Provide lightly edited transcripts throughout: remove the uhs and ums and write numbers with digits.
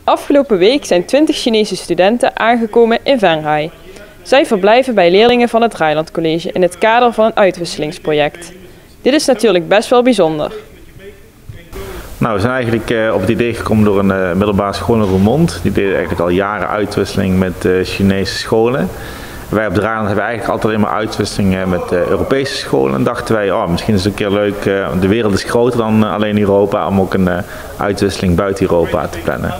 Afgelopen week zijn 20 Chinese studenten aangekomen in Venray. Zij verblijven bij leerlingen van het Draailand College in het kader van een uitwisselingsproject. Dit is natuurlijk best wel bijzonder. Nou, we zijn eigenlijk op het idee gekomen door een middelbare school in Roermond. Die deed eigenlijk al jaren uitwisseling met Chinese scholen. Wij op Draailand hebben eigenlijk altijd alleen maar uitwisselingen met Europese scholen. En dachten wij, misschien is het een keer leuk, de wereld is groter dan alleen Europa, om ook een uitwisseling buiten Europa te plannen.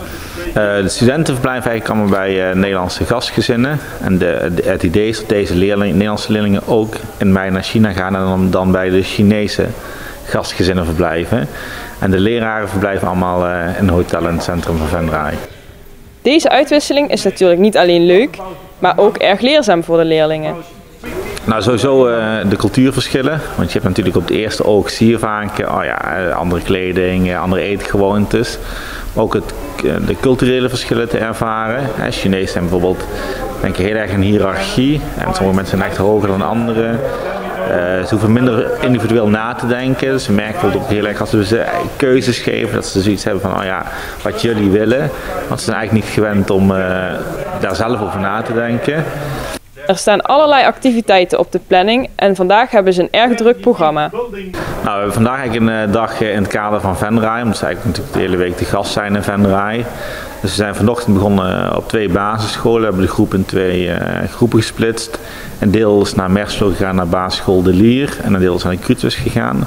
De studenten verblijven eigenlijk allemaal bij Nederlandse gastgezinnen. En het idee is dat deze Nederlandse leerlingen ook in mei naar China gaan en dan bij de Chinese gastgezinnen verblijven. En de leraren verblijven allemaal in een hotel in het centrum van Venray. Deze uitwisseling is natuurlijk niet alleen leuk, maar ook erg leerzaam voor de leerlingen. Nou, sowieso de cultuurverschillen. Want je hebt natuurlijk op het eerste oog zie je vaak andere kleding, andere eetgewoontes. Ook de culturele verschillen te ervaren. Chinezen zijn bijvoorbeeld denk ik heel erg een hiërarchie. En sommige mensen zijn echt hoger dan anderen. Ze hoeven minder individueel na te denken. Dus ze merken bijvoorbeeld ook heel erg als ze keuzes geven, dat ze zoiets hebben van wat jullie willen. Want ze zijn eigenlijk niet gewend om daar zelf over na te denken. Er staan allerlei activiteiten op de planning en vandaag hebben ze een erg druk programma. Nou, we hebben vandaag eigenlijk een dag in het kader van Venray, omdat ze eigenlijk natuurlijk de hele week te gast zijn in Venray. Dus we zijn vanochtend begonnen op 2 basisscholen. We hebben de groep in 2 groepen gesplitst. Een deel is naar Merslo gegaan, naar basisschool De Lier. En een deel is naar de Kruutwis gegaan.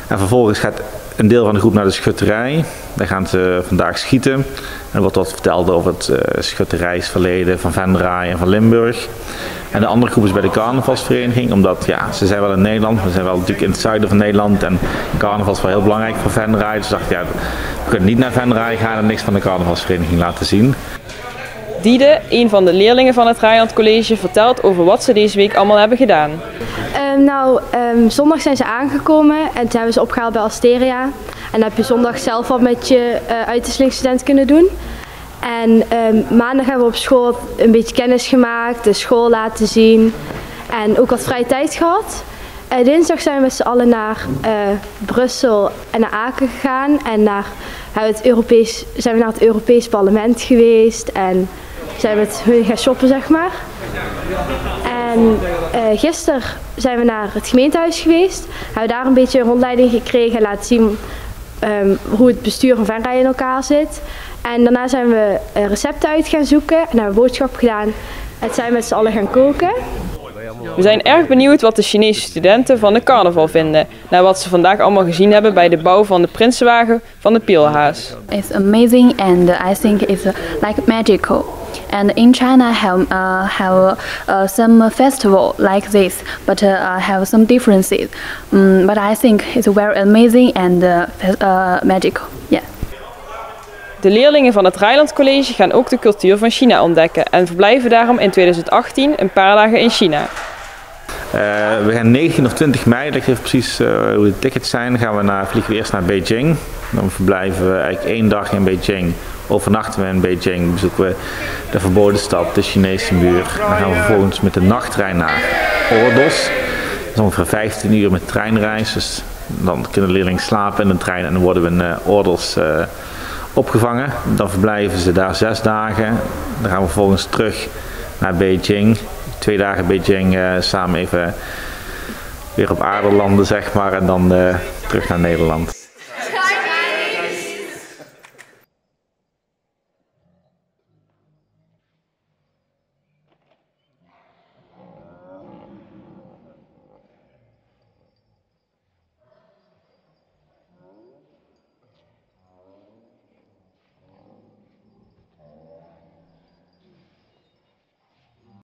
En vervolgens gaat een deel van de groep naar de schutterij. Daar gaan ze vandaag schieten. En er wordt wat verteld over het schutterijsverleden van Venray en van Limburg. En de andere groep is bij de carnavalsvereniging, omdat ze zijn wel in Nederland, we zijn wel natuurlijk in het zuiden van Nederland en carnaval is wel heel belangrijk voor Venray. Dus dacht we kunnen niet naar Venray gaan en niks van de carnavalsvereniging laten zien. Diede, een van de leerlingen van het Draailand College, vertelt over wat ze deze week allemaal hebben gedaan. Zondag zijn ze aangekomen en toen hebben ze opgehaald bij Asteria. En dan heb je zondag zelf wat met je uitwisselingsstudent kunnen doen. En maandag hebben we op school een beetje kennis gemaakt, de school laten zien en ook wat vrije tijd gehad. Dinsdag zijn we met z'n allen naar Brussel en naar Aken gegaan en zijn we naar het Europees Parlement geweest en zijn we met hun gaan shoppen, zeg maar. En gisteren zijn we naar het gemeentehuis geweest, hebben we daar een beetje een rondleiding gekregen en laten zien hoe het bestuur van Venray in elkaar zit. En daarna zijn we recepten uit gaan zoeken en hebben we boodschappen gedaan en zijn we met z'n allen gaan koken. We zijn erg benieuwd wat de Chinese studenten van de carnaval vinden, na wat ze vandaag allemaal gezien hebben bij de bouw van de Prinsenwagen van de Pielhaas. It's amazing and I think it's like magical. And in China have some festival like this, but have some differences. But I think it's very amazing and magical. Yeah. De leerlingen van het Draailand College gaan ook de cultuur van China ontdekken en verblijven daarom in 2018 een paar dagen in China. We gaan 19 of 20 mei, dat geeft precies hoe de tickets zijn, vliegen we eerst naar Beijing. Dan verblijven we eigenlijk 1 dag in Beijing. Overnachten we in Beijing, bezoeken we de verboden stad, de Chinese muur. Dan gaan we vervolgens met de nachttrein naar Ordos. Dat is ongeveer 15 uur met treinreis, dus dan kunnen de leerlingen slapen in de trein en dan worden we in Ordos opgevangen. Dan verblijven ze daar 6 dagen. Dan gaan we vervolgens terug naar Beijing. 2 dagen Beijing samen even weer op aarde landen, zeg maar, en dan terug naar Nederland.